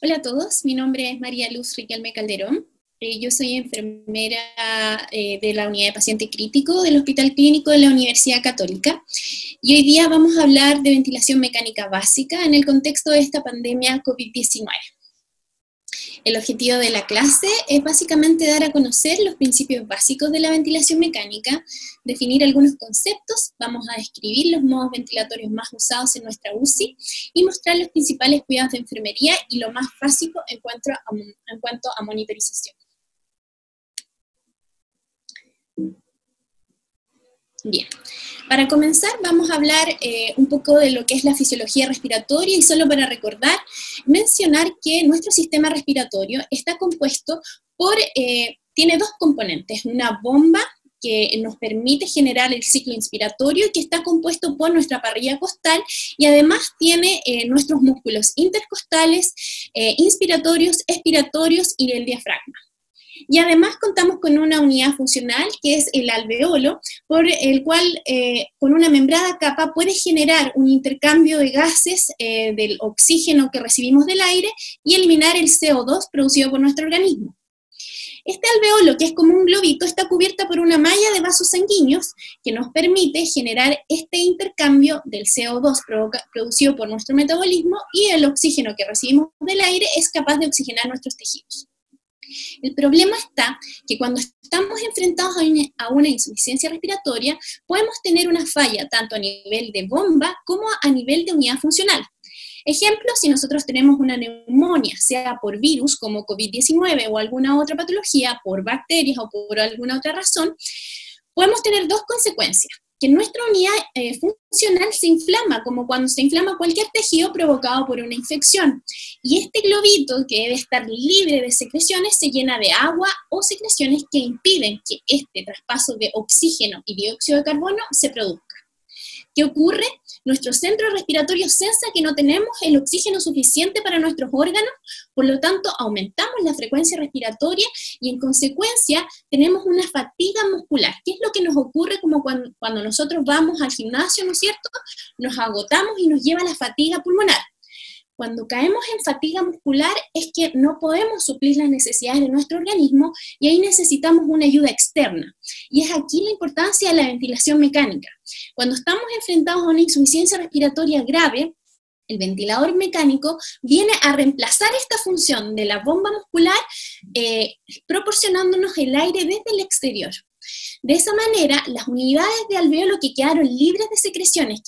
Hola a todos, mi nombre es María Luz Riquelme Calderón. Yo soy enfermera de la unidad de paciente crítico del Hospital Clínico de la Universidad Católica. Y hoy día vamos a hablar de ventilación mecánica básica en el contexto de esta pandemia COVID-19. El objetivo de la clase es básicamente dar a conocer los principios básicos de la ventilación mecánica, definir algunos conceptos, vamos a describir los modos ventilatorios más usados en nuestra UCI y mostrar los principales cuidados de enfermería y lo más básico en cuanto a monitorización. Bien, para comenzar vamos a hablar un poco de lo que es la fisiología respiratoria y solo para recordar, mencionar que nuestro sistema respiratorio está compuesto por, tiene dos componentes, una bomba que nos permite generar el ciclo inspiratorio y que está compuesto por nuestra parrilla costal y además tiene nuestros músculos intercostales, inspiratorios, expiratorios y el diafragma. Y además contamos con una unidad funcional que es el alveolo, por el cual con una membrana capa puede generar un intercambio de gases del oxígeno que recibimos del aire y eliminar el CO2 producido por nuestro organismo. Este alveolo, que es como un globito, está cubierta por una malla de vasos sanguíneos que nos permite generar este intercambio del CO2 producido por nuestro metabolismo y el oxígeno que recibimos del aire es capaz de oxigenar nuestros tejidos. El problema está que cuando estamos enfrentados a una insuficiencia respiratoria, podemos tener una falla tanto a nivel de bomba como a nivel de unidad funcional. Ejemplo, si nosotros tenemos una neumonía, sea por virus como COVID-19 o alguna otra patología, por bacterias o por alguna otra razón, podemos tener dos consecuencias. Que nuestra unidad funcional se inflama, como cuando se inflama cualquier tejido provocado por una infección. Y este globito, que debe estar libre de secreciones, se llena de agua o secreciones que impiden que este traspaso de oxígeno y dióxido de carbono se produzca. ¿Qué ocurre? Nuestro centro respiratorio sensa que no tenemos el oxígeno suficiente para nuestros órganos, por lo tanto aumentamos la frecuencia respiratoria y en consecuencia tenemos una fatiga muscular. ¿Qué es lo que nos ocurre como cuando nosotros vamos al gimnasio, ¿no es cierto? Nos agotamos y nos lleva la fatiga pulmonar. Cuando caemos en fatiga muscular es que no podemos suplir las necesidades de nuestro organismo y ahí necesitamos una ayuda externa. Y es aquí la importancia de la ventilación mecánica. Cuando estamos enfrentados a una insuficiencia respiratoria grave, el ventilador mecánico viene a reemplazar esta función de la bomba muscular proporcionándonos el aire desde el exterior. De esa manera, las unidades de alveolo que quedaron libres de secreciones,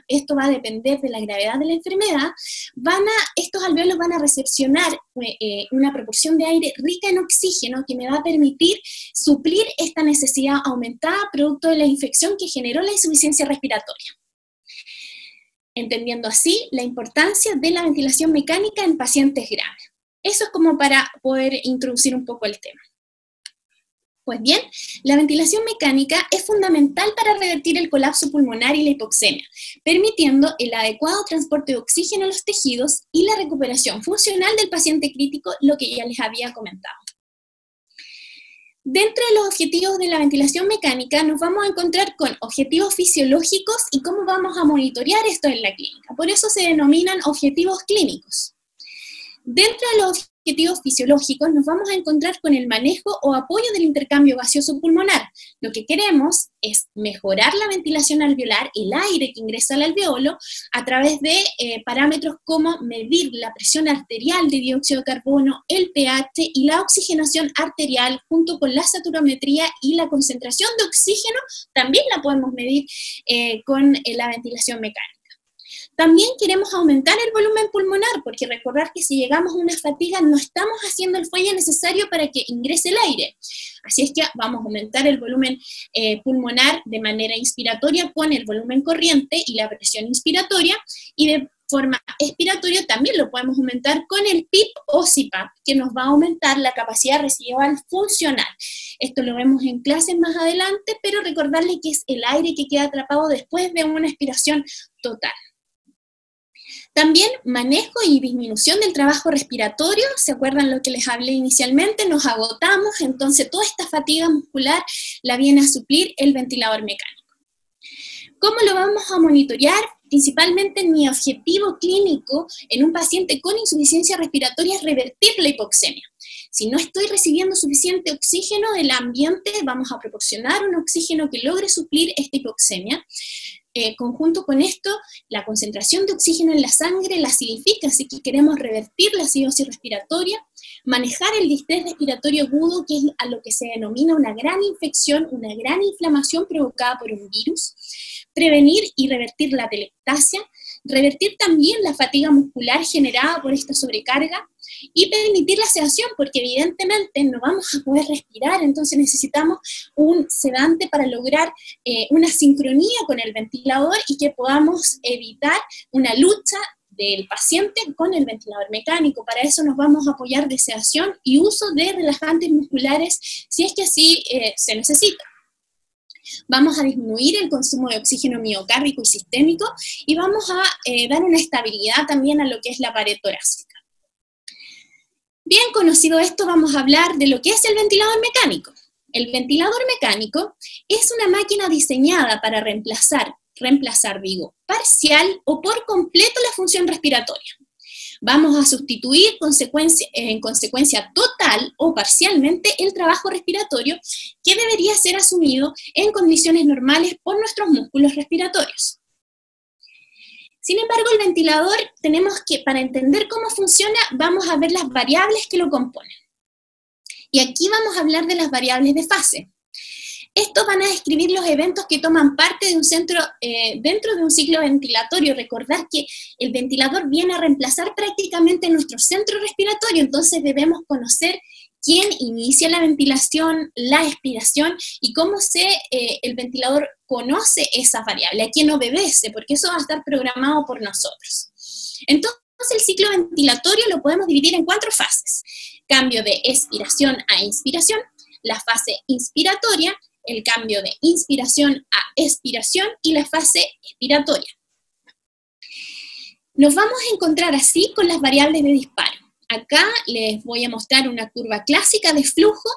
esto va a depender de la gravedad de la enfermedad, estos alveolos van a recepcionar una proporción de aire rica en oxígeno que me va a permitir suplir esta necesidad aumentada producto de la infección que generó la insuficiencia respiratoria. Entendiendo así la importancia de la ventilación mecánica en pacientes graves. Eso es como para poder introducir un poco el tema. Pues bien, la ventilación mecánica es fundamental para revertir el colapso pulmonar y la hipoxemia, permitiendo el adecuado transporte de oxígeno a los tejidos y la recuperación funcional del paciente crítico, lo que ya les había comentado. Dentro de los objetivos de la ventilación mecánica nos vamos a encontrar con objetivos fisiológicos y cómo vamos a monitorear esto en la clínica. Por eso se denominan objetivos clínicos. Dentro de los objetivos fisiológicos nos vamos a encontrar con el manejo o apoyo del intercambio gaseoso pulmonar. Lo que queremos es mejorar la ventilación alveolar, el aire que ingresa al alveolo, a través de parámetros como medir la presión arterial de dióxido de carbono, el pH y la oxigenación arterial junto con la saturometría y la concentración de oxígeno, también la podemos medir con la ventilación mecánica. También queremos aumentar el volumen pulmonar, porque recordar que si llegamos a una fatiga no estamos haciendo el fuelle necesario para que ingrese el aire. Así es que vamos a aumentar el volumen pulmonar de manera inspiratoria con el volumen corriente y la presión inspiratoria, y de forma expiratoria también lo podemos aumentar con el PIP o CPAP, que nos va a aumentar la capacidad residual funcional. Esto lo vemos en clases más adelante, pero recordarle que es el aire que queda atrapado después de una expiración total. También manejo y disminución del trabajo respiratorio, ¿se acuerdan lo que les hablé inicialmente? Nos agotamos, entonces toda esta fatiga muscular la viene a suplir el ventilador mecánico. ¿Cómo lo vamos a monitorear? Principalmente mi objetivo clínico en un paciente con insuficiencia respiratoria es revertir la hipoxemia. Si no estoy recibiendo suficiente oxígeno del ambiente, vamos a proporcionar un oxígeno que logre suplir esta hipoxemia. Conjunto con esto, la concentración de oxígeno en la sangre la acidifica, así que queremos revertir la acidosis respiratoria, manejar el distrés respiratorio agudo, que es a lo que se denomina una gran infección, una gran inflamación provocada por un virus, prevenir y revertir la atelectasia, revertir también la fatiga muscular generada por esta sobrecarga, y permitir la sedación, porque evidentemente no vamos a poder respirar, entonces necesitamos un sedante para lograr una sincronía con el ventilador y que podamos evitar una lucha del paciente con el ventilador mecánico. Para eso nos vamos a apoyar de sedación y uso de relajantes musculares si es que así se necesita. Vamos a disminuir el consumo de oxígeno miocárdico y sistémico y vamos a dar una estabilidad también a lo que es la pared torácica. Bien conocido esto, vamos a hablar de lo que es el ventilador mecánico. El ventilador mecánico es una máquina diseñada para reemplazar, parcial o por completo la función respiratoria. Vamos a sustituir en consecuencia total o parcialmente el trabajo respiratorio que debería ser asumido en condiciones normales por nuestros músculos respiratorios. Sin embargo, el ventilador tenemos que, para entender cómo funciona, vamos a ver las variables que lo componen. Y aquí vamos a hablar de las variables de fase. Estos van a describir los eventos que toman parte de un centro, dentro de un ciclo ventilatorio. Recordar que el ventilador viene a reemplazar prácticamente nuestro centro respiratorio, entonces debemos conocer quién inicia la ventilación, la expiración y cómo el ventilador conoce esas variables, a quién obedece, porque eso va a estar programado por nosotros. Entonces, el ciclo ventilatorio lo podemos dividir en 4 fases. Cambio de expiración a inspiración, la fase inspiratoria, el cambio de inspiración a expiración y la fase expiratoria. Nos vamos a encontrar así con las variables de disparo. Acá les voy a mostrar una curva clásica de flujo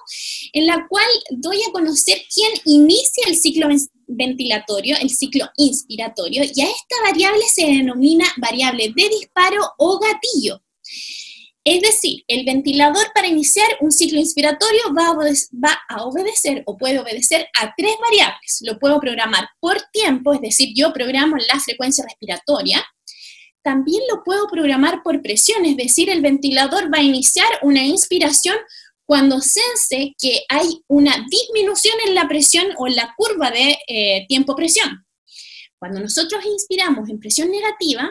en la cual doy a conocer quién inicia el ciclo ventilatorio, el ciclo inspiratorio, y a esta variable se denomina variable de disparo o gatillo. Es decir, el ventilador para iniciar un ciclo inspiratorio va a obedecer o puede obedecer a 3 variables. Lo puedo programar por tiempo, es decir, yo programo la frecuencia respiratoria. También lo puedo programar por presión, es decir, el ventilador va a iniciar una inspiración cuando sense que hay una disminución en la presión o en la curva de tiempo-presión. Cuando nosotros inspiramos en presión negativa,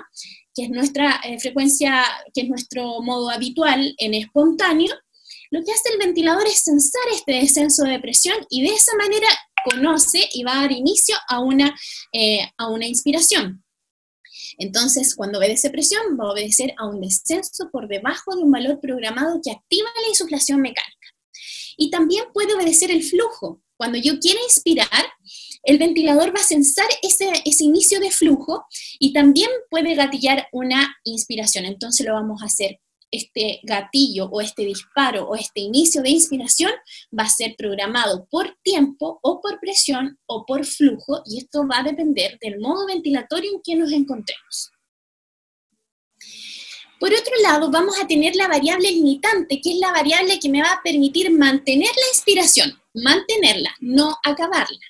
que es nuestra frecuencia, que es nuestro modo habitual en espontáneo, lo que hace el ventilador es censar este descenso de presión y de esa manera conoce y va a dar inicio a una inspiración. Entonces, cuando obedece presión, va a obedecer a un descenso por debajo de un valor programado que activa la insuflación mecánica. Y también puede obedecer el flujo. Cuando yo quiero inspirar, el ventilador va a censar ese inicio de flujo y también puede gatillar una inspiración. Entonces lo vamos a hacer. Este gatillo o este disparo o este inicio de inspiración va a ser programado por tiempo o por presión o por flujo y esto va a depender del modo ventilatorio en que nos encontremos. Por otro lado, vamos a tener la variable limitante, que es la variable que me va a permitir mantener la inspiración, mantenerla, no acabarla.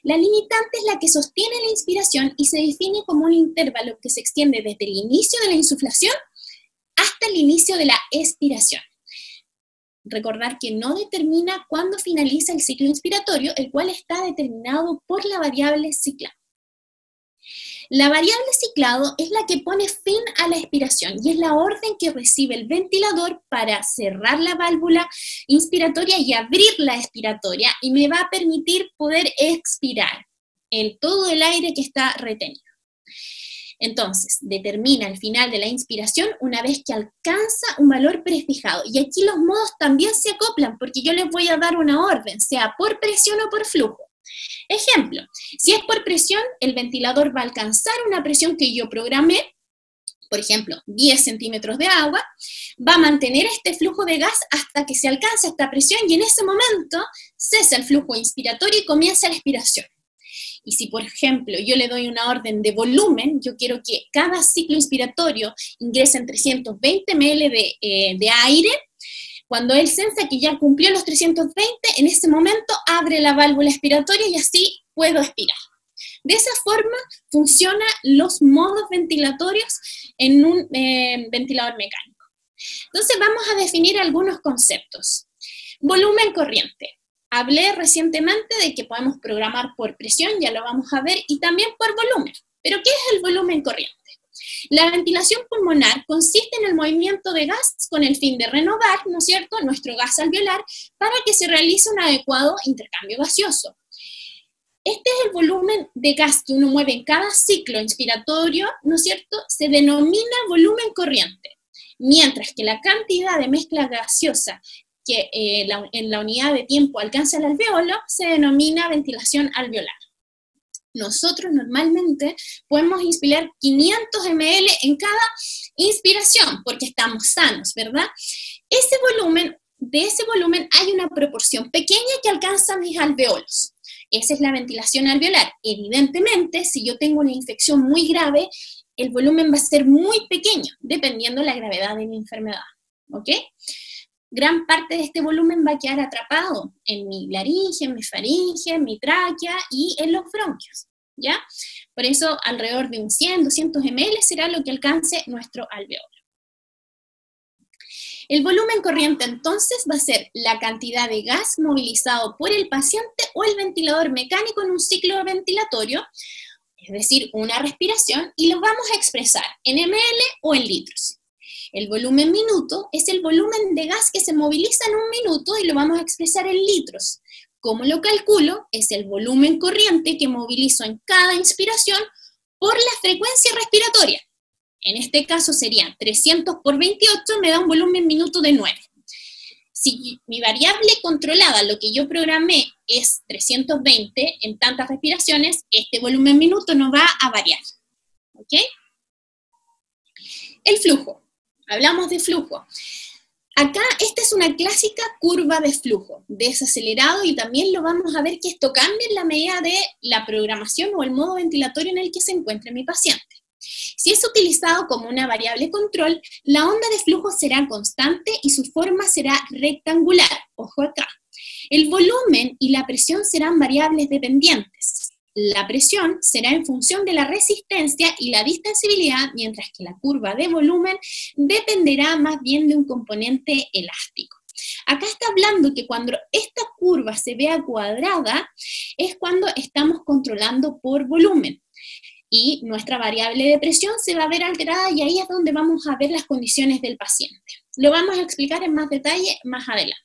La limitante es la que sostiene la inspiración y se define como un intervalo que se extiende desde el inicio de la insuflación hasta el inicio de la expiración. Recordar que no determina cuándo finaliza el ciclo inspiratorio, el cual está determinado por la variable ciclado. La variable ciclado es la que pone fin a la expiración y es la orden que recibe el ventilador para cerrar la válvula inspiratoria y abrir la expiratoria y me va a permitir poder expirar todo el aire que está retenido. Entonces, determina el final de la inspiración una vez que alcanza un valor prefijado. Y aquí los modos también se acoplan porque yo les voy a dar una orden, sea por presión o por flujo. Ejemplo, si es por presión, el ventilador va a alcanzar una presión que yo programé, por ejemplo, 10 centímetros de agua, va a mantener este flujo de gas hasta que se alcanza esta presión y en ese momento cesa el flujo inspiratorio y comienza la expiración. Y si, por ejemplo, yo le doy una orden de volumen, yo quiero que cada ciclo inspiratorio ingrese en 320 ml de aire. Cuando él sensa que ya cumplió los 320, en ese momento abre la válvula expiratoria y así puedo expirar. De esa forma funcionan los modos ventilatorios en un ventilador mecánico. Entonces vamos a definir algunos conceptos. Volumen corriente. Hablé recientemente de que podemos programar por presión, ya lo vamos a ver, y también por volumen. ¿Pero qué es el volumen corriente? La ventilación pulmonar consiste en el movimiento de gas con el fin de renovar, ¿no es cierto?, nuestro gas alveolar para que se realice un adecuado intercambio gaseoso. Este es el volumen de gas que uno mueve en cada ciclo inspiratorio, ¿no es cierto?, se denomina volumen corriente, mientras que la cantidad de mezcla gaseosa que en la unidad de tiempo alcanza el alveolo se denomina ventilación alveolar. Nosotros normalmente podemos inspirar 500 ml en cada inspiración, porque estamos sanos, ¿verdad? De ese volumen hay una proporción pequeña que alcanza mis alveolos. Esa es la ventilación alveolar. Evidentemente, si yo tengo una infección muy grave, el volumen va a ser muy pequeño, dependiendo de la gravedad de mi enfermedad, ¿ok? Gran parte de este volumen va a quedar atrapado en mi laringe, en mi faringe, en mi tráquea y en los bronquios, ¿ya? Por eso, alrededor de un 100, 200 ml será lo que alcance nuestro alveolo. El volumen corriente, entonces, va a ser la cantidad de gas movilizado por el paciente o el ventilador mecánico en un ciclo ventilatorio, es decir, una respiración, y lo vamos a expresar en ml o en litros. El volumen minuto es el volumen de gas que se moviliza en un minuto y lo vamos a expresar en litros. ¿Cómo lo calculo? Es el volumen corriente que movilizo en cada inspiración por la frecuencia respiratoria. En este caso serían 300 por 28, me da un volumen minuto de 9. Si mi variable controlada, lo que yo programé, es 320 en tantas respiraciones, este volumen minuto no va a variar. ¿Ok? El flujo. Hablamos de flujo. Acá, esta es una clásica curva de flujo, desacelerado, y también lo vamos a ver que esto cambia en la medida de la programación o el modo ventilatorio en el que se encuentre mi paciente. Si es utilizado como una variable control, la onda de flujo será constante y su forma será rectangular. Ojo acá. El volumen y la presión serán variables dependientes. La presión será en función de la resistencia y la distensibilidad, mientras que la curva de volumen dependerá más bien de un componente elástico. Acá está hablando que cuando esta curva se vea cuadrada, es cuando estamos controlando por volumen. Y nuestra variable de presión se va a ver alterada, y ahí es donde vamos a ver las condiciones del paciente. Lo vamos a explicar en más detalle más adelante.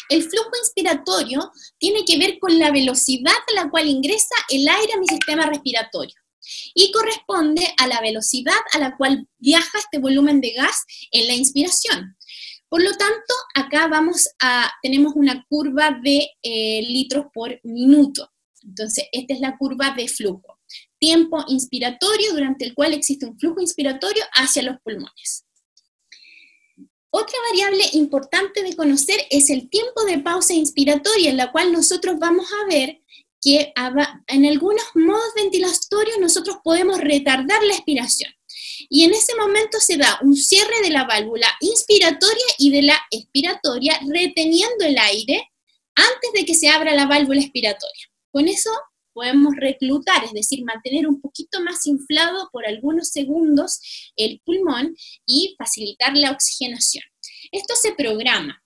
El flujo inspiratorio tiene que ver con la velocidad a la cual ingresa el aire a mi sistema respiratorio y corresponde a la velocidad a la cual viaja este volumen de gas en la inspiración. Por lo tanto, acá tenemos una curva de litros por minuto. Entonces, esta es la curva de flujo. Tiempo inspiratorio durante el cual existe un flujo inspiratorio hacia los pulmones. Otra variable importante de conocer es el tiempo de pausa inspiratoria, en la cual nosotros vamos a ver que en algunos modos ventilatorios nosotros podemos retardar la expiración. Y en ese momento se da un cierre de la válvula inspiratoria y de la expiratoria, reteniendo el aire antes de que se abra la válvula expiratoria. Con eso podemos reclutar, es decir, mantener un poquito más inflado por algunos segundos el pulmón y facilitar la oxigenación. Esto se programa.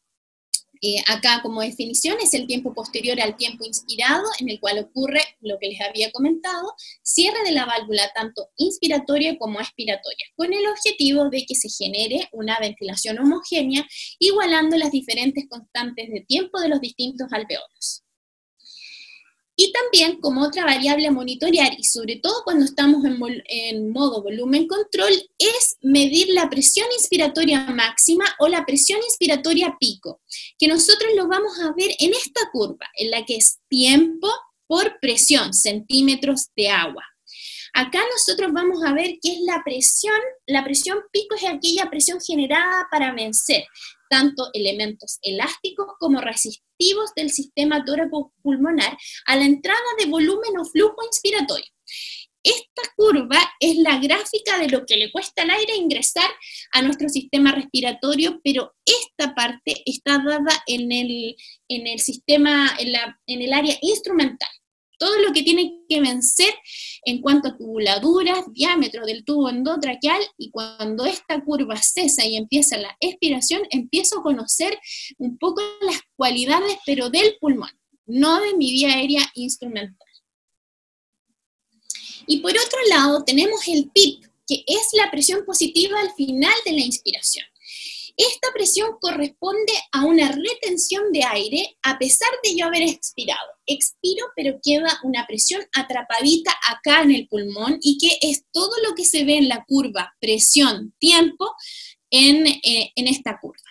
Acá como definición es el tiempo posterior al tiempo inspirado, en el cual ocurre lo que les había comentado, cierre de la válvula tanto inspiratoria como expiratoria, con el objetivo de que se genere una ventilación homogénea, igualando las diferentes constantes de tiempo de los distintos alveolos. Y también, como otra variable a monitorear, y sobre todo cuando estamos en modo volumen control, es medir la presión inspiratoria máxima o la presión inspiratoria pico, que nosotros lo vamos a ver en esta curva, en la que es tiempo por presión, centímetros de agua. Acá nosotros vamos a ver qué es la presión pico es aquella presión generada para vencer tanto elementos elásticos como resistentes receptivos del sistema tóraco-pulmonar a la entrada de volumen o flujo inspiratorio. Esta curva es la gráfica de lo que le cuesta al aire ingresar a nuestro sistema respiratorio, pero esta parte está dada en el sistema, en el área instrumental. Todo lo que tiene que vencer en cuanto a tubuladuras, diámetro del tubo endotraqueal, y cuando esta curva cesa y empieza la expiración, empiezo a conocer un poco las cualidades, pero del pulmón, no de mi vía aérea instrumental. Y por otro lado tenemos el PIP, que es la presión positiva al final de la inspiración. Esta presión corresponde a una retención de aire a pesar de yo haber expirado. Expiro, pero queda una presión atrapadita acá en el pulmón, y que es todo lo que se ve en la curva presión-tiempo en esta curva.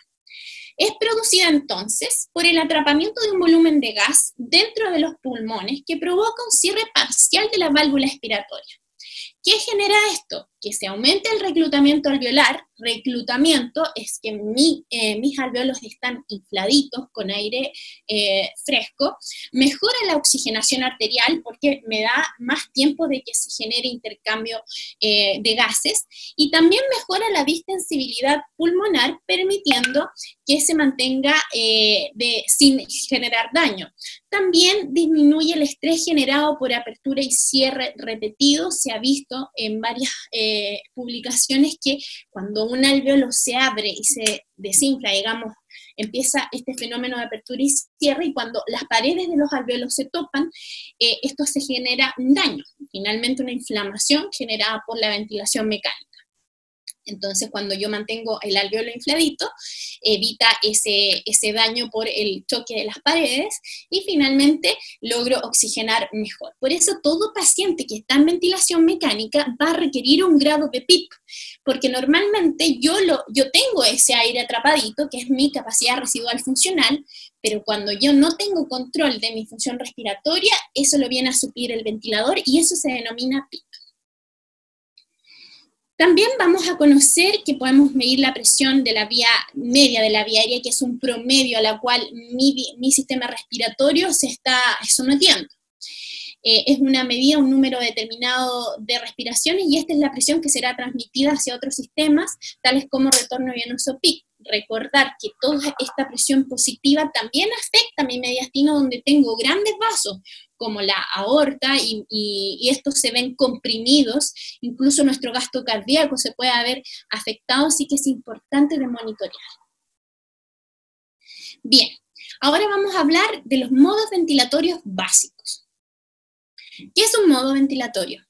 Es producida entonces por el atrapamiento de un volumen de gas dentro de los pulmones que provoca un cierre parcial de la válvula expiratoria. ¿Qué genera esto? Que se aumente el reclutamiento alveolar. Reclutamiento es que mis alveolos están infladitos con aire fresco. Mejora la oxigenación arterial porque me da más tiempo de que se genere intercambio de gases. Y también mejora la distensibilidad pulmonar, permitiendo que se mantenga sin generar daño. También disminuye el estrés generado por apertura y cierre repetido. Se ha visto en varias publicaciones que cuando un alveolo se abre y se desinfla, digamos, empieza este fenómeno de apertura y cierre, y cuando las paredes de los alveolos se topan, esto se genera un daño, finalmente una inflamación generada por la ventilación mecánica. Entonces, cuando yo mantengo el alveolo infladito, evita ese daño por el choque de las paredes, y finalmente logro oxigenar mejor. Por eso todo paciente que está en ventilación mecánica va a requerir un grado de PIP, porque normalmente yo tengo ese aire atrapadito, que es mi capacidad residual funcional, pero cuando yo no tengo control de mi función respiratoria, eso lo viene a suplir el ventilador, y eso se denomina PIP. También vamos a conocer que podemos medir la presión de la vía media de la vía aérea, que es un promedio a la cual mi sistema respiratorio se está sometiendo. Es una medida, un número determinado de respiraciones, y esta es la presión que será transmitida hacia otros sistemas, tales como retorno venoso PIC. Recordar que toda esta presión positiva también afecta a mi mediastino, donde tengo grandes vasos, como la aorta, y estos se ven comprimidos, incluso nuestro gasto cardíaco se puede haber afectado, así que es importante de monitorear. Bien, ahora vamos a hablar de los modos ventilatorios básicos. ¿Qué es un modo ventilatorio?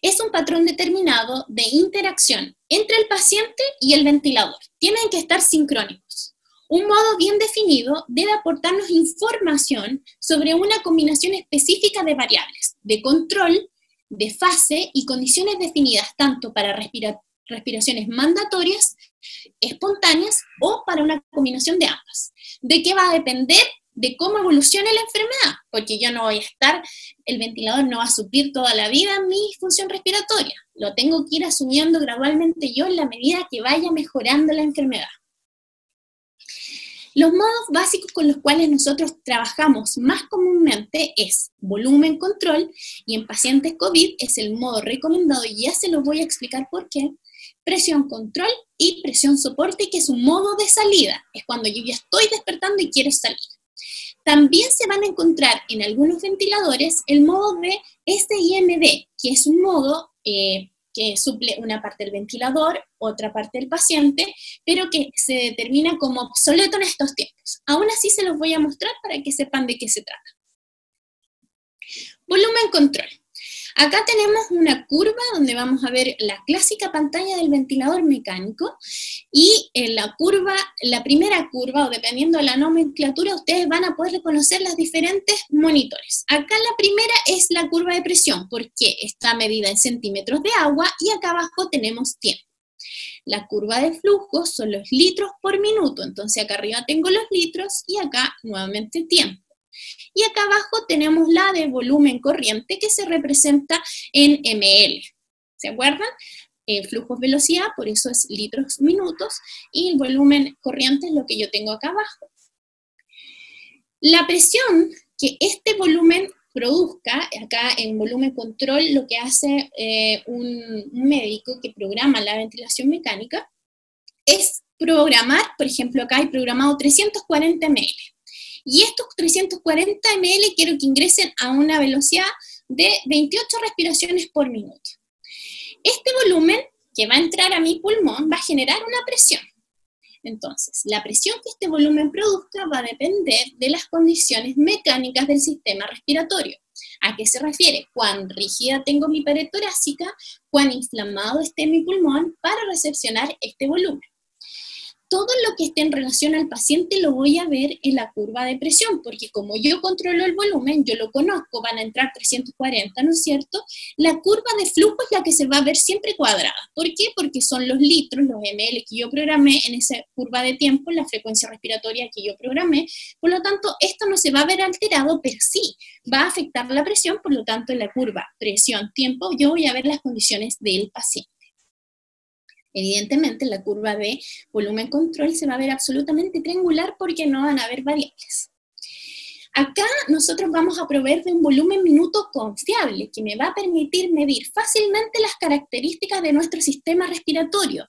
Es un patrón determinado de interacción entre el paciente y el ventilador. Tienen que estar sincrónicos. Un modo bien definido debe aportarnos información sobre una combinación específica de variables, de control, de fase y condiciones definidas tanto para respiraciones mandatorias, espontáneas o para una combinación de ambas. ¿De qué va a depender? De cómo evolucione la enfermedad, porque yo no voy a estar, el ventilador no va a suplir toda la vida mi función respiratoria, lo tengo que ir asumiendo gradualmente yo en la medida que vaya mejorando la enfermedad. Los modos básicos con los cuales nosotros trabajamos más comúnmente es volumen control, y en pacientes COVID es el modo recomendado, y ya se los voy a explicar por qué. Presión control y presión soporte, que es un modo de salida, es cuando yo ya estoy despertando y quiero salir. También se van a encontrar en algunos ventiladores el modo de SIMD, que es un modo que suple una parte del ventilador, otra parte del paciente, pero que se determina como obsoleto en estos tiempos. Aún así se los voy a mostrar para que sepan de qué se trata. Volumen control. Acá tenemos una curva donde vamos a ver la clásica pantalla del ventilador mecánico, y en la primera curva, o dependiendo de la nomenclatura, ustedes van a poder reconocer los diferentes monitores. Acá la primera es la curva de presión, porque está medida en centímetros de agua, y acá abajo tenemos tiempo. La curva de flujo son los litros por minuto, entonces acá arriba tengo los litros, y acá nuevamente tiempo. Y acá abajo tenemos la de volumen corriente, que se representa en ml. ¿Se acuerdan? Flujos velocidad, por eso es litros minutos, y el volumen corriente es lo que yo tengo acá abajo. La presión que este volumen produzca, acá en volumen control, lo que hace un médico que programa la ventilación mecánica, es programar, por ejemplo, acá hay programado 340 ml. Y estos 340 ml quiero que ingresen a una velocidad de 28 respiraciones por minuto. Este volumen que va a entrar a mi pulmón va a generar una presión. Entonces, la presión que este volumen produzca va a depender de las condiciones mecánicas del sistema respiratorio. ¿A qué se refiere? Cuán rígida tengo mi pared torácica, cuán inflamado esté mi pulmón para recepcionar este volumen. Todo lo que esté en relación al paciente lo voy a ver en la curva de presión, porque como yo controlo el volumen, yo lo conozco, van a entrar 340, ¿no es cierto? La curva de flujo es la que se va a ver siempre cuadrada. ¿Por qué? Porque son los litros, los ml que yo programé en esa curva de tiempo, la frecuencia respiratoria que yo programé. Por lo tanto, esto no se va a ver alterado, pero sí va a afectar la presión, por lo tanto, en la curva presión-tiempo yo voy a ver las condiciones del paciente. Evidentemente, la curva de volumen control se va a ver absolutamente triangular porque no van a haber variables. Acá nosotros vamos a proveer de un volumen minuto confiable que me va a permitir medir fácilmente las características de nuestro sistema respiratorio.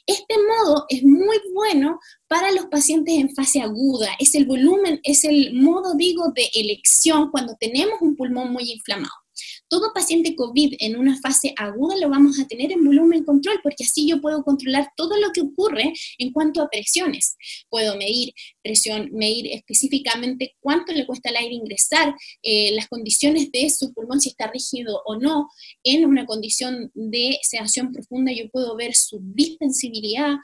Este modo es muy bueno para los pacientes en fase aguda. Es el volumen, es el modo, digo, de elección cuando tenemos un pulmón muy inflamado. Todo paciente COVID en una fase aguda lo vamos a tener en volumen control, porque así yo puedo controlar todo lo que ocurre en cuanto a presiones. Puedo medir presión, medir específicamente cuánto le cuesta al aire ingresar, las condiciones de su pulmón, si está rígido o no. En una condición de sedación profunda yo puedo ver su distensibilidad,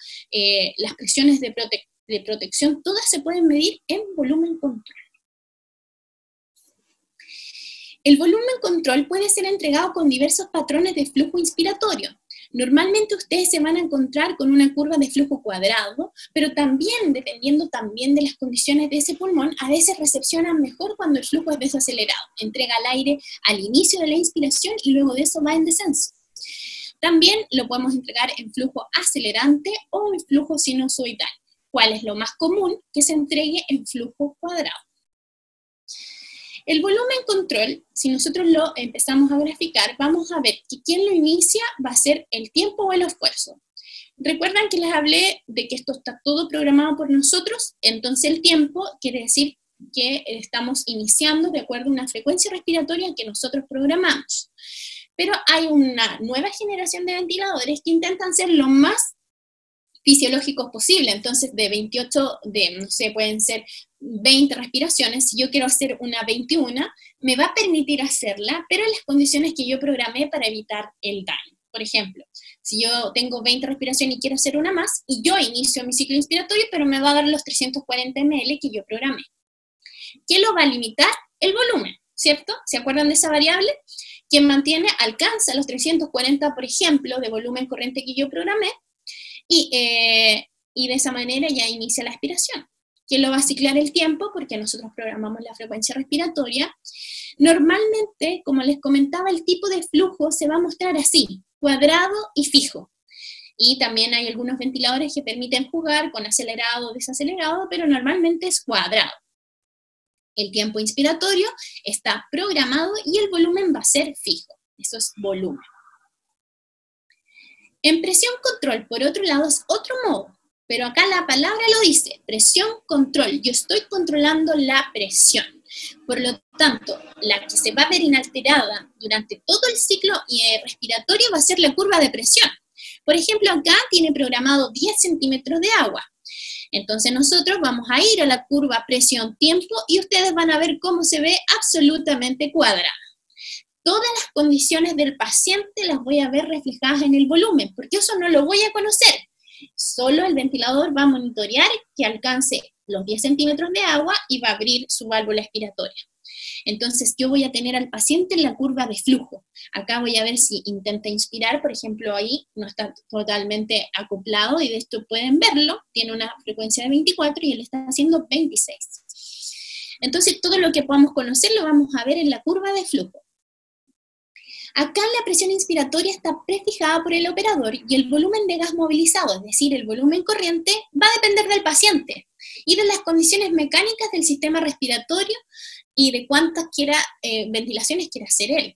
las presiones de protección, todas se pueden medir en volumen control. El volumen control puede ser entregado con diversos patrones de flujo inspiratorio. Normalmente ustedes se van a encontrar con una curva de flujo cuadrado, pero también, dependiendo también de las condiciones de ese pulmón, a veces recepcionan mejor cuando el flujo es desacelerado. Entrega el aire al inicio de la inspiración y luego de eso va en descenso. También lo podemos entregar en flujo acelerante o en flujo sinusoidal. ¿Cuál es lo más común? Que se entregue en flujo cuadrado. El volumen control, si nosotros lo empezamos a graficar, vamos a ver que quien lo inicia va a ser el tiempo o el esfuerzo. Recuerdan que les hablé de que esto está todo programado por nosotros, entonces el tiempo quiere decir que estamos iniciando de acuerdo a una frecuencia respiratoria que nosotros programamos. Pero hay una nueva generación de ventiladores que intentan ser lo más fisiológicos posible, entonces de 28, no sé, pueden ser 20 respiraciones, si yo quiero hacer una 21, me va a permitir hacerla, pero en las condiciones que yo programé para evitar el daño. Por ejemplo, si yo tengo 20 respiraciones y quiero hacer una más, y yo inicio mi ciclo inspiratorio, pero me va a dar los 340 ml que yo programé. ¿Qué lo va a limitar? El volumen, ¿cierto? ¿Se acuerdan de esa variable? Quien mantiene, alcanza los 340, por ejemplo, de volumen corriente que yo programé, y de esa manera ya inicia la aspiración. ¿Quién lo va a ciclar el tiempo? Porque nosotros programamos la frecuencia respiratoria. Normalmente, como les comentaba, el tipo de flujo se va a mostrar así, cuadrado y fijo. Y también hay algunos ventiladores que permiten jugar con acelerado o desacelerado, pero normalmente es cuadrado. El tiempo inspiratorio está programado y el volumen va a ser fijo. Eso es volumen. En presión control, por otro lado, es otro modo, pero acá la palabra lo dice, presión control. Yo estoy controlando la presión. Por lo tanto, la que se va a ver inalterada durante todo el ciclo respiratorio va a ser la curva de presión. Por ejemplo, acá tiene programado 10 centímetros de agua. Entonces nosotros vamos a ir a la curva presión-tiempo y ustedes van a ver cómo se ve absolutamente cuadrada. Todas las condiciones del paciente las voy a ver reflejadas en el volumen, porque eso no lo voy a conocer. Solo el ventilador va a monitorear que alcance los 10 centímetros de agua y va a abrir su válvula expiratoria. Entonces yo voy a tener al paciente en la curva de flujo. Acá voy a ver si intenta inspirar, por ejemplo, ahí no está totalmente acoplado y de esto pueden verlo, tiene una frecuencia de 24 y él está haciendo 26. Entonces todo lo que podamos conocer lo vamos a ver en la curva de flujo. Acá la presión inspiratoria está prefijada por el operador y el volumen de gas movilizado, es decir, el volumen corriente, va a depender del paciente. y de las condiciones mecánicas del sistema respiratorio y de cuántas ventilaciones quiera hacer él.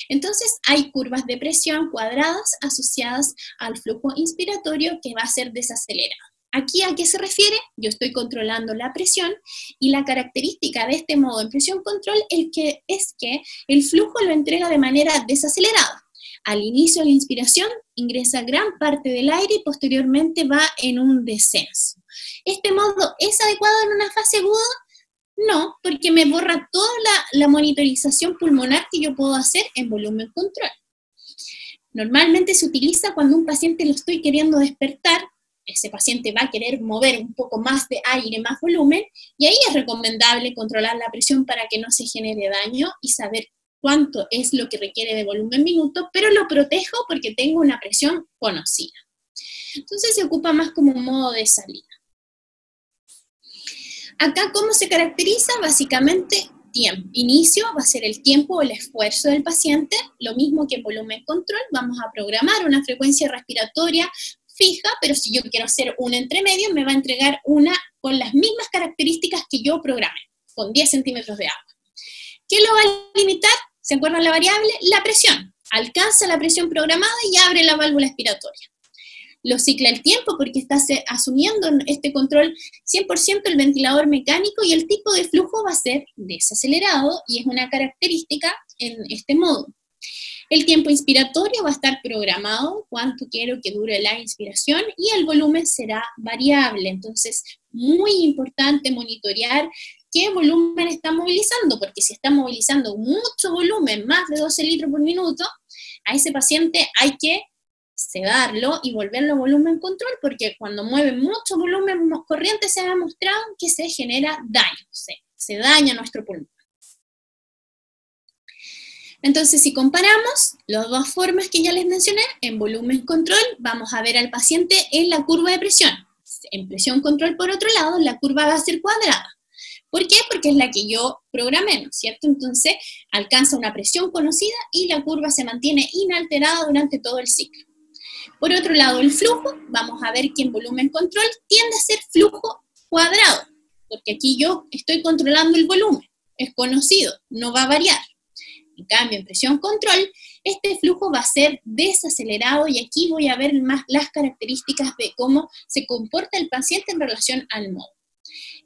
Entonces, hay curvas de presión cuadradas asociadas al flujo inspiratorio que va a ser desacelerado. Aquí, ¿a qué se refiere? Yo estoy controlando la presión y la característica de este modo en presión control es que el flujo lo entrega de manera desacelerada. Al inicio de la inspiración ingresa gran parte del aire y posteriormente va en un descenso. ¿Este modo es adecuado en una fase aguda? No, porque me borra toda la monitorización pulmonar que yo puedo hacer en volumen control. Normalmente se utiliza cuando un paciente lo estoy queriendo despertar, ese paciente va a querer mover un poco más de aire, más volumen, y ahí es recomendable controlar la presión para que no se genere daño y saber cuánto es lo que requiere de volumen minuto, pero lo protejo porque tengo una presión conocida. Entonces se ocupa más como un modo de salida. Acá, ¿cómo se caracteriza? Básicamente, tiempo. Inicio va a ser el tiempo o el esfuerzo del paciente, lo mismo que en volumen control, vamos a programar una frecuencia respiratoria fija, pero si yo quiero hacer una entre medio, me va a entregar una con las mismas características que yo programé, con 10 centímetros de agua. ¿Qué lo va a limitar? ¿Se acuerdan la variable? La presión. Alcanza la presión programada y abre la válvula expiratoria. Lo cicla el tiempo porque está asumiendo este control 100% el ventilador mecánico y el tipo de flujo va a ser desacelerado y es una característica en este modo. El tiempo inspiratorio va a estar programado, cuánto quiero que dure la inspiración y el volumen será variable. Entonces, muy importante monitorear qué volumen está movilizando, porque si está movilizando mucho volumen, más de 12 litros por minuto, a ese paciente hay que sedarlo y volverlo a volumen control, porque cuando mueve mucho volumen corriente se ha demostrado que se genera daño, se daña nuestro pulmón. Entonces, si comparamos las dos formas que ya les mencioné, en volumen control vamos a ver al paciente en la curva de presión. En presión control, por otro lado, la curva va a ser cuadrada. ¿Por qué? Porque es la que yo programé, ¿no es cierto? Entonces, alcanza una presión conocida y la curva se mantiene inalterada durante todo el ciclo. Por otro lado, el flujo, vamos a ver que en volumen control tiende a ser flujo cuadrado, porque aquí yo estoy controlando el volumen, es conocido, no va a variar. En cambio, en presión control, este flujo va a ser desacelerado y aquí voy a ver más las características de cómo se comporta el paciente en relación al modo.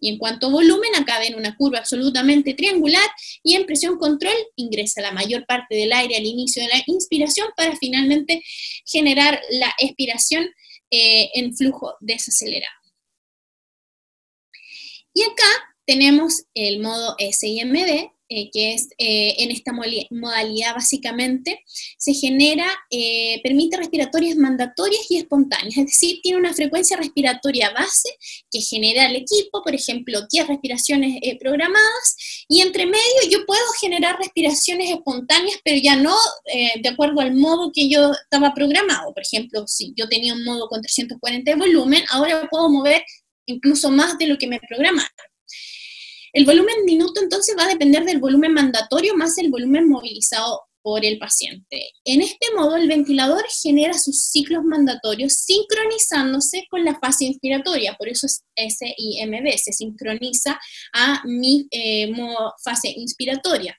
Y en cuanto a volumen, acá ven una curva absolutamente triangular y en presión control ingresa la mayor parte del aire al inicio de la inspiración para finalmente generar la expiración en flujo desacelerado. Y acá tenemos el modo SIMD, que es en esta modalidad básicamente, se genera, permite respiratorias mandatorias y espontáneas, es decir, tiene una frecuencia respiratoria base que genera el equipo, por ejemplo, 10 respiraciones programadas, y entre medio yo puedo generar respiraciones espontáneas, pero ya no de acuerdo al modo que yo estaba programado. Por ejemplo, si yo tenía un modo con 340 de volumen, ahora puedo mover incluso más de lo que me programaron. El volumen minuto entonces va a depender del volumen mandatorio más el volumen movilizado por el paciente. En este modo el ventilador genera sus ciclos mandatorios sincronizándose con la fase inspiratoria, por eso es SIMD, se sincroniza a mi fase inspiratoria.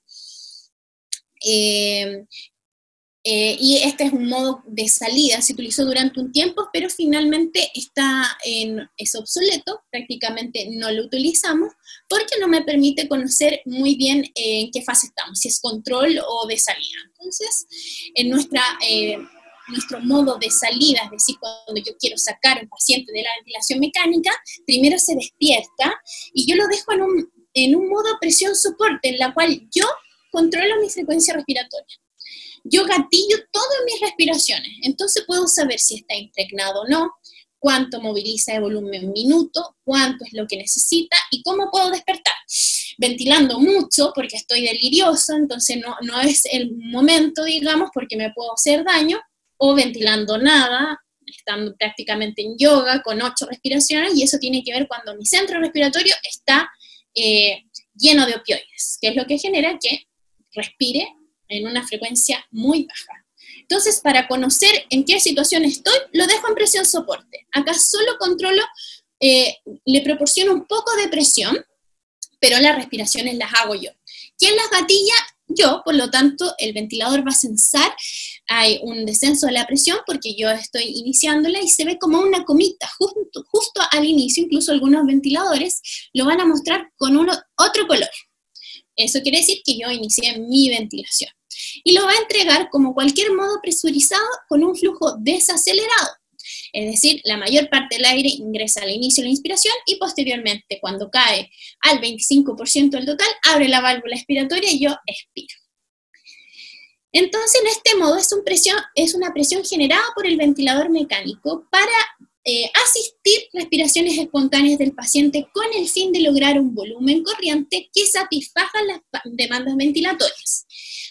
Y este es un modo de salida, se utilizó durante un tiempo, pero finalmente es obsoleto, prácticamente no lo utilizamos, porque no me permite conocer muy bien en qué fase estamos, si es control o de salida. Entonces, en nuestro modo de salida, es decir, cuando yo quiero sacar a un paciente de la ventilación mecánica, primero se despierta y yo lo dejo en un modo presión soporte, en la cual yo controlo mi frecuencia respiratoria. Yo gatillo todas mis respiraciones, entonces puedo saber si está impregnado o no, cuánto moviliza de volumen minuto, cuánto es lo que necesita y cómo puedo despertar. Ventilando mucho porque estoy delirioso, entonces no es el momento, digamos, porque me puedo hacer daño, o ventilando nada, estando prácticamente en yoga con 8 respiraciones, y eso tiene que ver cuando mi centro respiratorio está lleno de opioides, que es lo que genera que respire en una frecuencia muy baja. Entonces, para conocer en qué situación estoy, lo dejo en presión soporte. Acá solo controlo le proporciono un poco de presión, pero las respiraciones las hago yo. ¿Quién las gatilla? Yo, por lo tanto, el ventilador va a censar, hay un descenso de la presión porque yo estoy iniciándola y se ve como una comita justo al inicio. Incluso algunos ventiladores lo van a mostrar con otro color. Eso quiere decir que yo inicié mi ventilación. Y lo va a entregar como cualquier modo presurizado con un flujo desacelerado. Es decir, la mayor parte del aire ingresa al inicio de la inspiración y posteriormente, cuando cae al 25% del total, abre la válvula expiratoria y yo expiro. Entonces, en este modo es una presión generada por el ventilador mecánico para asistir respiraciones espontáneas del paciente con el fin de lograr un volumen corriente que satisfaga las demandas ventilatorias.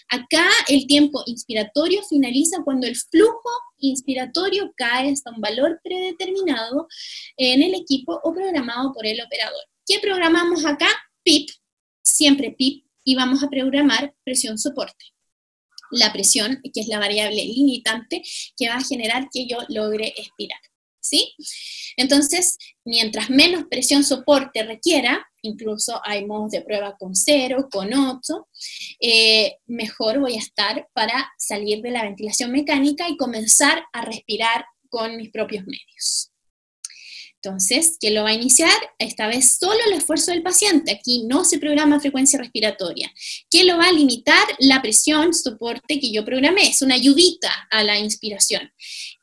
Acá el tiempo inspiratorio finaliza cuando el flujo inspiratorio cae hasta un valor predeterminado en el equipo o programado por el operador. ¿Qué programamos acá? PIP, siempre PIP, y vamos a programar presión soporte. La presión, que es la variable limitante que va a generar que yo logre expirar. ¿Sí? Entonces, mientras menos presión soporte requiera, incluso hay modos de prueba con 0, con 8, mejor voy a estar para salir de la ventilación mecánica y comenzar a respirar con mis propios medios. Entonces, ¿quién lo va a iniciar? Esta vez solo el esfuerzo del paciente. Aquí no se programa frecuencia respiratoria. ¿Quién lo va a limitar? La presión soporte que yo programé. Es una ayudita a la inspiración.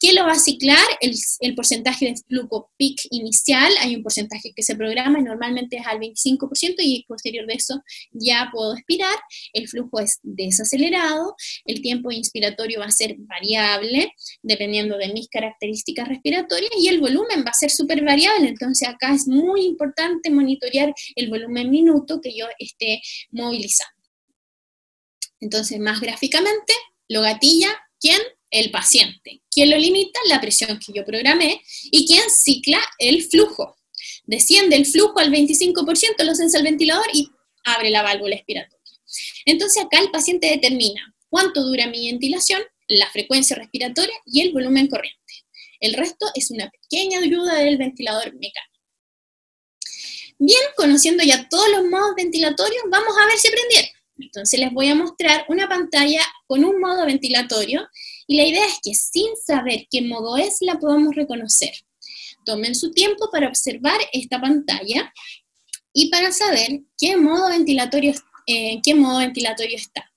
¿Quién lo va a ciclar? El porcentaje de flujo peak inicial. Hay un porcentaje que se programa y normalmente es al 25% y posterior de eso ya puedo expirar. El flujo es desacelerado. El tiempo inspiratorio va a ser variable dependiendo de mis características respiratorias y el volumen va a ser súper variable. Entonces acá es muy importante monitorear el volumen minuto que yo esté movilizando. Entonces, más gráficamente, lo gatilla, ¿quién? El paciente. ¿Quién lo limita? La presión que yo programé. ¿Y quién cicla? El flujo. Desciende el flujo al 25%, lo censa el ventilador y abre la válvula expiratoria. Entonces acá el paciente determina cuánto dura mi ventilación, la frecuencia respiratoria y el volumen corriente. El resto es una pequeña ayuda del ventilador mecánico. Bien, conociendo ya todos los modos ventilatorios, vamos a ver si aprendieron. Entonces les voy a mostrar una pantalla con un modo ventilatorio y la idea es que sin saber qué modo es, la podamos reconocer. Tomen su tiempo para observar esta pantalla y para saber qué modo ventilatorio está.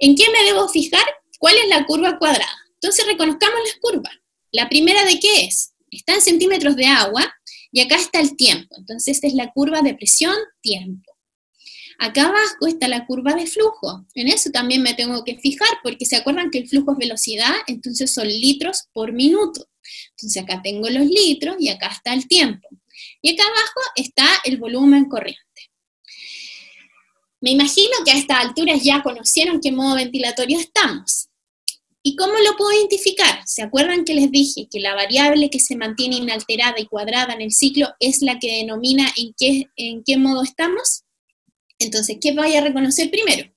¿En qué me debo fijar? ¿Cuál es la curva cuadrada? Entonces reconozcamos las curvas. La primera, ¿de qué es? Está en centímetros de agua y acá está el tiempo. Entonces esta es la curva de presión-tiempo. Acá abajo está la curva de flujo. En eso también me tengo que fijar porque se acuerdan que el flujo es velocidad, entonces son litros por minuto. Entonces acá tengo los litros y acá está el tiempo. Y acá abajo está el volumen corriente. Me imagino que a estas alturas ya conocieron qué modo ventilatorio estamos. ¿Y cómo lo puedo identificar? ¿Se acuerdan que les dije que la variable que se mantiene inalterada y cuadrada en el ciclo es la que denomina en qué modo estamos? Entonces, ¿qué voy a reconocer primero?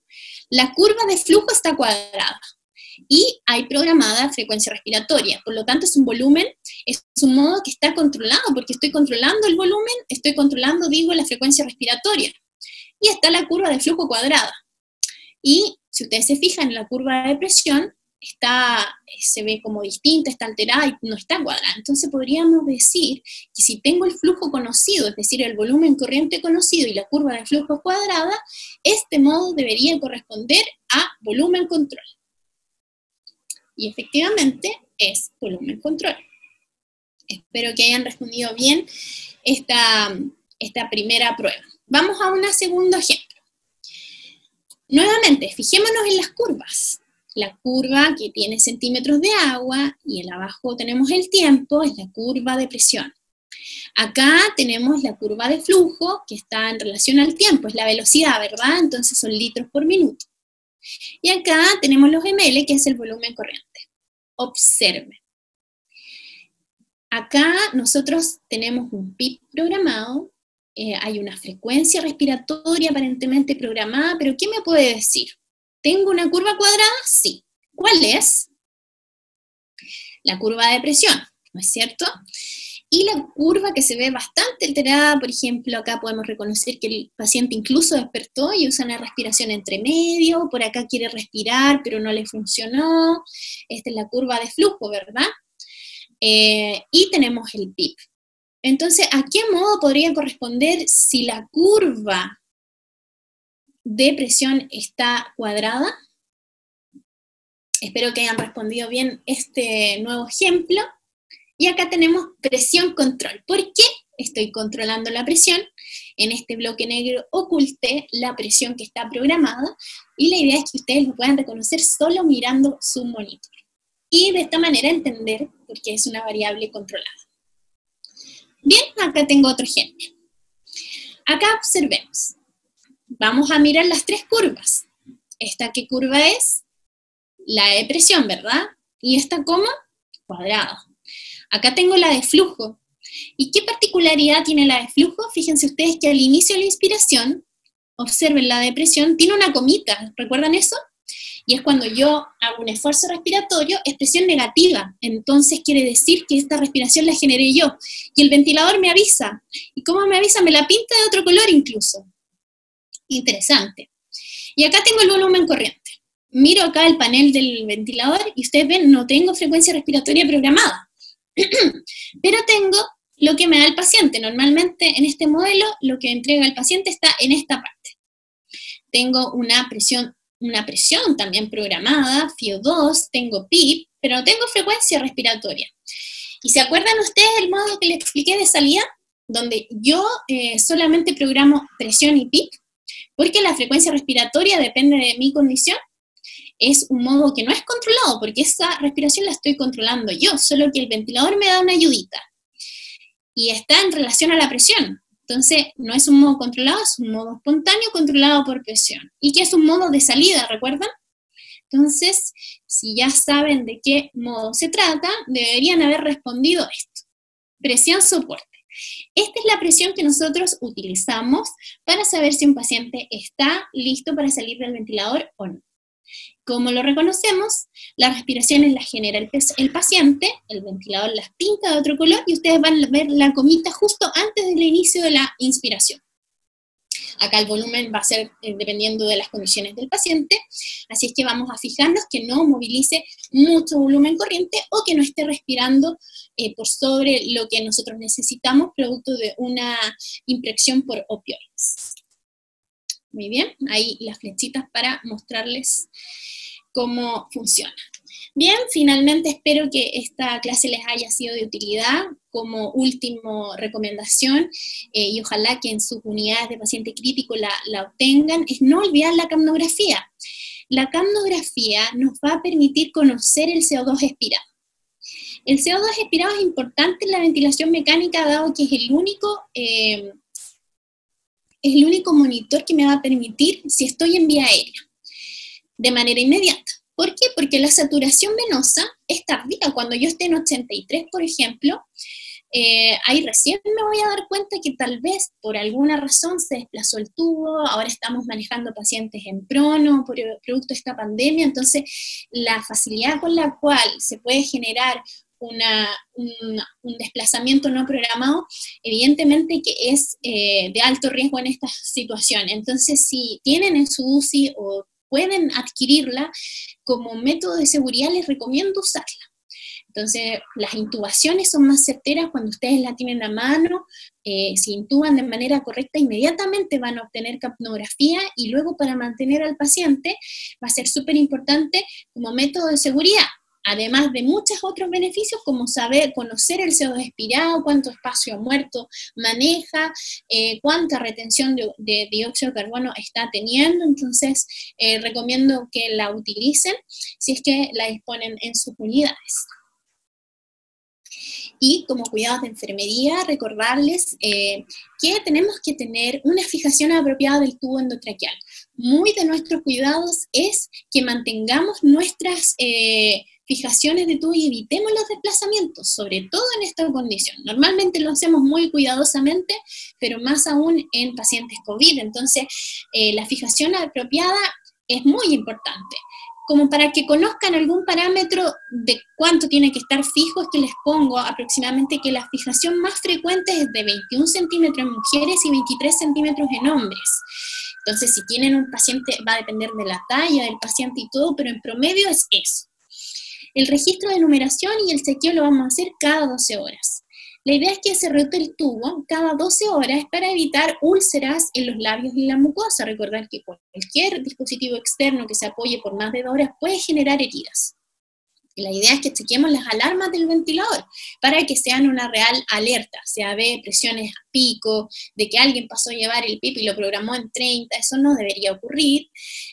La curva de flujo está cuadrada y hay programada frecuencia respiratoria. Por lo tanto, es un volumen, es un modo que está controlado porque estoy controlando el volumen, estoy controlando, la frecuencia respiratoria. Y está la curva de flujo cuadrada. Y si ustedes se fijan en la curva de presión, se ve como distinta, está alterada y no está cuadrada. Entonces podríamos decir que si tengo el flujo conocido, es decir, el volumen corriente conocido y la curva de flujo cuadrada, este modo debería corresponder a volumen control. Y efectivamente es volumen control. Espero que hayan respondido bien esta primera prueba. Vamos a un segundo ejemplo. Nuevamente, fijémonos en las curvas. La curva que tiene centímetros de agua y el abajo tenemos el tiempo, es la curva de presión. Acá tenemos la curva de flujo que está en relación al tiempo, es la velocidad, ¿verdad? Entonces son litros por minuto. Y acá tenemos los ml, que es el volumen corriente. Observen. Acá nosotros tenemos un PIP programado, hay una frecuencia respiratoria aparentemente programada, pero ¿qué me puede decir? ¿Tengo una curva cuadrada? Sí. ¿Cuál es? La curva de presión, ¿no es cierto? Y la curva que se ve bastante alterada, por ejemplo, acá podemos reconocer que el paciente incluso despertó y usa una respiración entre medio, por acá quiere respirar, pero no le funcionó. Esta es la curva de flujo, ¿verdad? Y tenemos el PIP. Entonces, ¿a qué modo podría corresponder si la curva de presión está cuadrada? Espero que hayan respondido bien este nuevo ejemplo. Y acá tenemos presión control. ¿Por qué estoy controlando la presión? En este bloque negro oculté la presión que está programada y la idea es que ustedes lo puedan reconocer solo mirando su monitor. Y de esta manera entender por qué es una variable controlada. Bien, acá tengo otro ejemplo. Acá observemos. Vamos a mirar las tres curvas. ¿Esta qué curva es? La de presión, ¿verdad? ¿Y esta cómo? Cuadrada. Acá tengo la de flujo. ¿Y qué particularidad tiene la de flujo? Fíjense ustedes que al inicio de la inspiración, observen la de presión, tiene una comita, ¿recuerdan eso? Y es cuando yo hago un esfuerzo respiratorio, es presión negativa. Entonces quiere decir que esta respiración la generé yo. Y el ventilador me avisa. ¿Y cómo me avisa? Me la pinta de otro color incluso. Interesante. Y acá tengo el volumen corriente. Miro acá el panel del ventilador y ustedes ven, no tengo frecuencia respiratoria programada. Pero tengo lo que me da el paciente. Normalmente en este modelo lo que entrega el paciente está en esta parte. Tengo una presión también programada, FiO2, tengo PIP, pero no tengo frecuencia respiratoria. ¿Y se acuerdan ustedes del modo que les expliqué de salida? Donde yo solamente programo presión y PIP, porque la frecuencia respiratoria depende de mi condición. Es un modo que no es controlado, porque esa respiración la estoy controlando yo, solo que el ventilador me da una ayudita. Y está en relación a la presión. Entonces, no es un modo controlado, es un modo espontáneo controlado por presión. Y que es un modo de salida, ¿recuerdan? Entonces, si ya saben de qué modo se trata, deberían haber respondido esto. Presión soporte. Esta es la presión que nosotros utilizamos para saber si un paciente está listo para salir del ventilador o no. Como lo reconocemos, las respiraciones las genera el paciente, el ventilador las pinta de otro color y ustedes van a ver la comita justo antes del inicio de la inspiración. Acá el volumen va a ser dependiendo de las condiciones del paciente, así es que vamos a fijarnos que no movilice mucho volumen corriente o que no esté respirando por sobre lo que nosotros necesitamos, producto de una impresión por opioides. Muy bien, ahí las flechitas para mostrarles cómo funciona. Bien, finalmente espero que esta clase les haya sido de utilidad. Como última recomendación, y ojalá que en sus unidades de paciente crítico la obtengan, es no olvidar la capnografía. La capnografía nos va a permitir conocer el CO2 expirado. El CO2 expirado es importante en la ventilación mecánica, dado que es el único monitor que me va a permitir si estoy en vía aérea, de manera inmediata. ¿Por qué? Porque la saturación venosa es tardía. Cuando yo esté en 83, por ejemplo, ahí recién me voy a dar cuenta que tal vez por alguna razón se desplazó el tubo, ahora estamos manejando pacientes en prono, producto de esta pandemia, entonces la facilidad con la cual se puede generar un desplazamiento no programado, evidentemente que es de alto riesgo en esta situación. Entonces, si tienen en su UCI o pueden adquirirla como método de seguridad, les recomiendo usarla. Entonces, las intubaciones son más certeras cuando ustedes la tienen a mano. Si intuban de manera correcta, inmediatamente van a obtener capnografía y luego para mantener al paciente va a ser súper importante como método de seguridad. Además de muchos otros beneficios, como conocer el CO2 expirado, cuánto espacio muerto maneja, cuánta retención de dióxido de carbono está teniendo. Entonces, recomiendo que la utilicen si es que la disponen en sus unidades. Y como cuidados de enfermería, recordarles que tenemos que tener una fijación apropiada del tubo endotraqueal. Muy de nuestros cuidados es que mantengamos nuestras fijaciones de tubo y evitemos los desplazamientos, sobre todo en esta condición. Normalmente lo hacemos muy cuidadosamente, pero más aún en pacientes COVID. Entonces, la fijación apropiada es muy importante. como para que conozcan algún parámetro de cuánto tiene que estar fijo, es que les pongo aproximadamente que la fijación más frecuente es de 21 centímetros en mujeres y 23 centímetros en hombres. Entonces, si tienen un paciente, va a depender de la talla del paciente y todo, pero en promedio es eso. El registro de numeración y el chequeo lo vamos a hacer cada 12 horas. La idea es que se rote el tubo cada 12 horas para evitar úlceras en los labios y la mucosa. Recordar que cualquier dispositivo externo que se apoye por más de 2 horas puede generar heridas. Y la idea es que chequemos las alarmas del ventilador para que sean una real alerta. Sea de presiones a pico, de que alguien pasó a llevar el PIP y lo programó en 30, eso no debería ocurrir,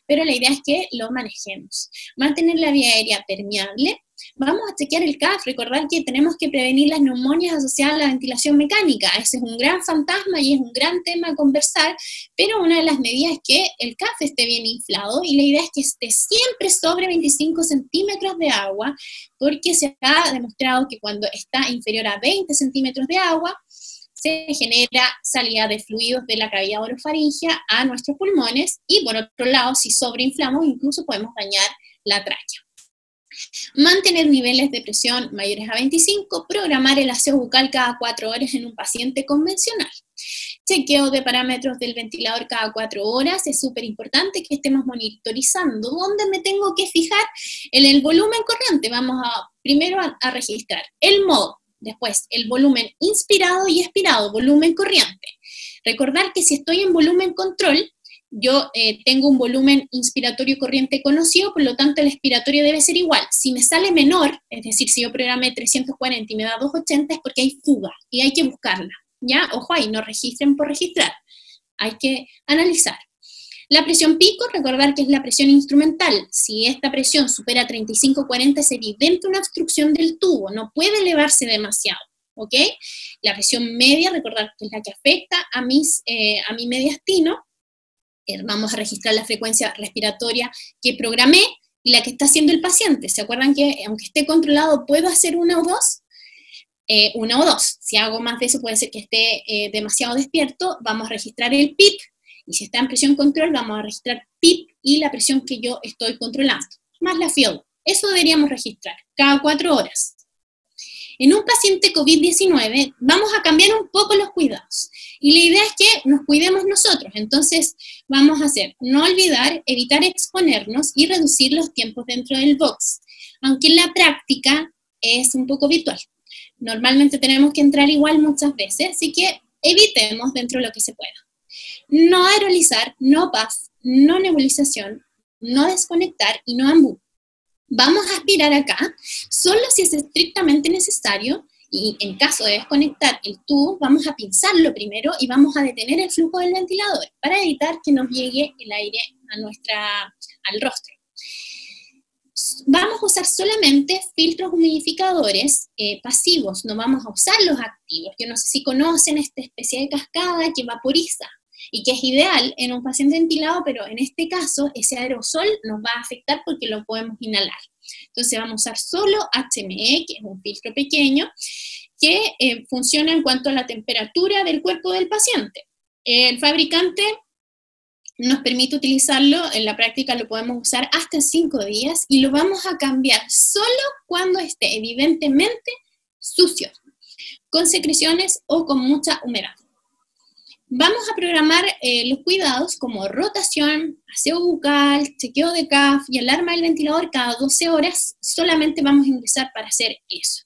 pero la idea es que lo manejemos. Mantener la vía aérea permeable. Vamos a chequear el CAF, recordar que tenemos que prevenir las neumonias asociadas a la ventilación mecánica. Ese es un gran fantasma y es un gran tema a conversar, pero una de las medidas es que el CAF esté bien inflado y la idea es que esté siempre sobre 25 centímetros de agua, porque se ha demostrado que cuando está inferior a 20 centímetros de agua, se genera salida de fluidos de la cavidad orofaringea a nuestros pulmones y por otro lado, si sobreinflamos, incluso podemos dañar la tráquea. Mantener niveles de presión mayores a 25, programar el aseo bucal cada 4 horas en un paciente convencional. Chequeo de parámetros del ventilador cada 4 horas, es súper importante que estemos monitorizando. ¿Dónde me tengo que fijar? En el volumen corriente, vamos primero a registrar el modo, después el volumen inspirado y expirado, volumen corriente. Recordar que si estoy en volumen control, yo tengo un volumen inspiratorio corriente conocido, por lo tanto el expiratorio debe ser igual. Si me sale menor, es decir, si yo programé 340 y me da 280, es porque hay fuga y hay que buscarla, ¿ya? Ojo ahí, no registren por registrar, hay que analizar. La presión pico, recordar que es la presión instrumental. Si esta presión supera 35-40 es evidente una obstrucción del tubo, no puede elevarse demasiado, ¿ok? La presión media, recordar que es la que afecta a mi mediastino. Vamos a registrar la frecuencia respiratoria que programé y la que está haciendo el paciente. ¿Se acuerdan que aunque esté controlado puedo hacer una o dos? Una o dos. Si hago más de eso puede ser que esté demasiado despierto. Vamos a registrar el PIP y si está en presión control vamos a registrar PIP y la presión que yo estoy controlando, más la FIOD. Eso deberíamos registrar cada 4 horas. En un paciente COVID-19 vamos a cambiar un poco los cuidados. Y la idea es que nos cuidemos nosotros. Entonces vamos a hacer, no olvidar, evitar exponernos y reducir los tiempos dentro del box. Aunque en la práctica es un poco virtual. Normalmente tenemos que entrar igual muchas veces, así que evitemos dentro de lo que se pueda. No aerolizar, no puff, no nebulización, no desconectar y no ambú. Vamos a aspirar acá, solo si es estrictamente necesario, y en caso de desconectar el tubo, vamos a pinzarlo primero y vamos a detener el flujo del ventilador para evitar que nos llegue el aire al rostro. Vamos a usar solamente filtros humidificadores pasivos, no vamos a usar los activos. Yo no sé si conocen esta especie de cascada que vaporiza y que es ideal en un paciente ventilado, pero en este caso ese aerosol nos va a afectar porque lo podemos inhalar. Entonces vamos a usar solo HME, que es un filtro pequeño, que funciona en cuanto a la temperatura del cuerpo del paciente. El fabricante nos permite utilizarlo, en la práctica lo podemos usar hasta 5 días y lo vamos a cambiar solo cuando esté evidentemente sucio, con secreciones o con mucha humedad. Vamos a programar los cuidados como rotación, aseo bucal, chequeo de CAF y alarma del ventilador cada 12 horas, solamente vamos a ingresar para hacer eso.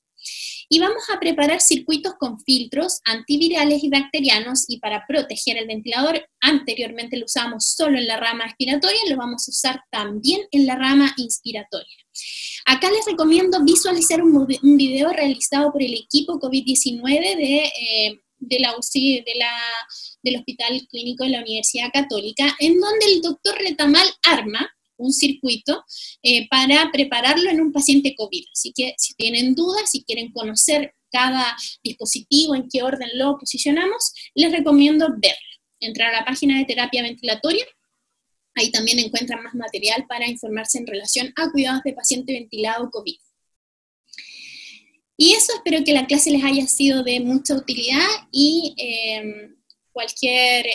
Y vamos a preparar circuitos con filtros antivirales y bacterianos y para proteger el ventilador, anteriormente lo usábamos solo en la rama expiratoria, lo vamos a usar también en la rama inspiratoria. Acá les recomiendo visualizar un video realizado por el equipo COVID-19 de la UCI, del Hospital Clínico de la Universidad Católica, en donde el doctor Retamal arma un circuito para prepararlo en un paciente COVID. Así que si tienen dudas, si quieren conocer cada dispositivo, en qué orden lo posicionamos, les recomiendo verlo. Entrar a la página de terapia ventilatoria, ahí también encuentran más material para informarse en relación a cuidados de paciente ventilado COVID. Y eso, espero que la clase les haya sido de mucha utilidad y cualquier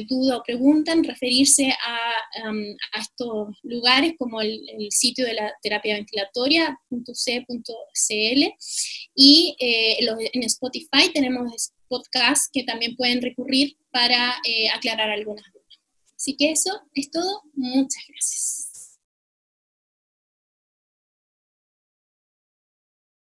duda o pregunta, en referirse a estos lugares como el sitio de la terapia ventilatoria.c.cl, y en Spotify tenemos podcasts que también pueden recurrir para aclarar algunas dudas. Así que eso es todo. Muchas gracias.